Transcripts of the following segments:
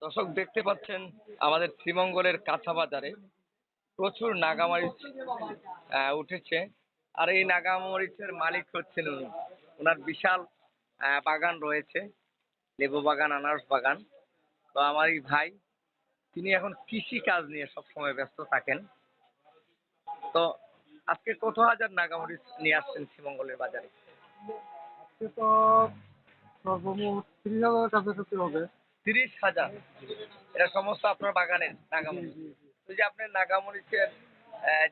দর্শক দেখতে পাচ্ছেন আমাদের শ্রীমঙ্গলের কাঁচা বাজারে প্রচুর নাগামরিচ উঠেছে। আর এই নাগামরিচের মালিক হচ্ছেন উনি। ওনার বিশাল বাগান রয়েছে, লেবু বাগান, আনারস বাগান। তো আমার এই ভাই, তিনি এখন কৃষি কাজ নিয়ে সবসময় ব্যস্ত থাকেন। তো আজকে কত হাজার নাগামরিচ নিয়ে আসছেন শ্রীমঙ্গলের বাজারে? আজকে তো সর্বমোট 30,000 কাছাকাছি হবে। 30,000? এটা সমস্ত আপনার বাগানের জি নাগামরিচ? জি জি। তো যে আপনি নাগামরিচের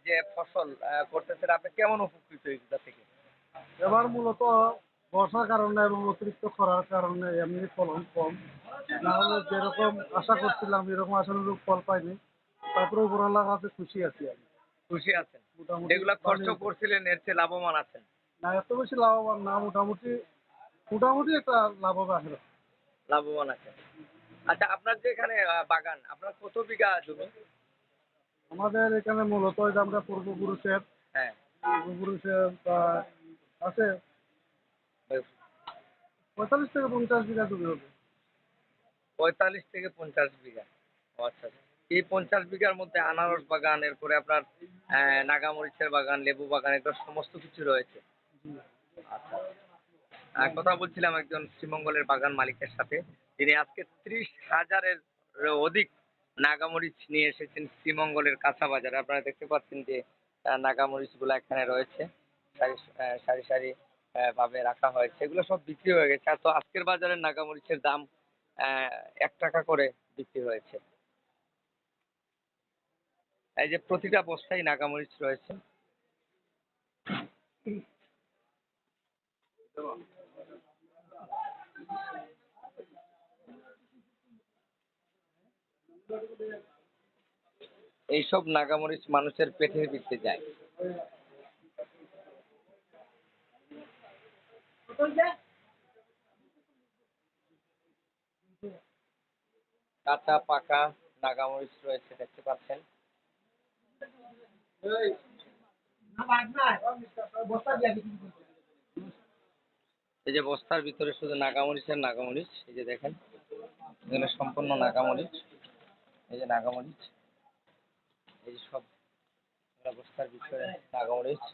যে ফসল করতেছেন, আপনি কেমন উপকৃত এগুলা থেকে? এবার মূলত বর্ষার কারণে এবং অতিরিক্ত খরার কারণে এমনি ফলন কম। না হলে যেরকম আশা করছিলাম এরকম আশানুরূপ ফল পাইনি। তারপরে উপরওয়ালার কাছে খুশি আছি আমি। খুশি আছেন? মোটামুটি যেগুলা খরচ ভালোই হয়েছে। করছিলেন এর চেয়ে লাভবান আছেন? না এত বেশি লাভবান না, মোটামুটি মোটামুটি একটা লাভবান আছে। লাভবান আছেন। আচ্ছা, আপনার যে এখানে বাগান, আপনার কত বিঘা জমি? আমাদের এখানে মূলত ওই যে আমরা হ্যাঁ। পূর্বপুরুষের আছে 45 থেকে 50 বিঘা জমি হবে। 45 থেকে 50 বিঘা। ও আচ্ছা আচ্ছা। এই 50 বিঘার মধ্যে আনারস বাগান, এরপরে আপনার নাগামরিচের বাগান, লেবু বাগান, এগুলো সমস্ত কিছু রয়েছে। জি। আচ্ছা। কথা বলছিলাম একজন শ্রীমঙ্গলের বাগান মালিকের সাথে। তিনি আজকে 30,000-এর অধিক নাগামরিচ নিয়ে এসেছেন শ্রীমঙ্গলের কাঁচা বাজারে। আপনারা দেখতে পাচ্ছেন যে নাগামরিচ গুলা এখানে রয়েছে, সারি সারি সারি ভাবে রাখা হয়েছে। এগুলো সব বিক্রি হয়ে গেছে। আর তো আজকের বাজারে নাগামরিচের দাম 1 টাকা করে বিক্রি হয়েছে। এই যে প্রতিটা বস্তায় নাগামরিচ রয়েছে। এইসব নাগামরিচ মানুষের পেটের ভিতরে যায়। কাঁচা পাকা নাগামরিচ রয়েছে, দেখতে পাচ্ছেন। এই যে বস্তার ভিতরে শুধু নাগামরিচ আর নাগামরিচ। এই যে দেখেন, এখানে সম্পূর্ণ নাগামরিচ। এই যে নাগামরিচ, এই যে সব বস্তার ভিতরে নাগামরিচ।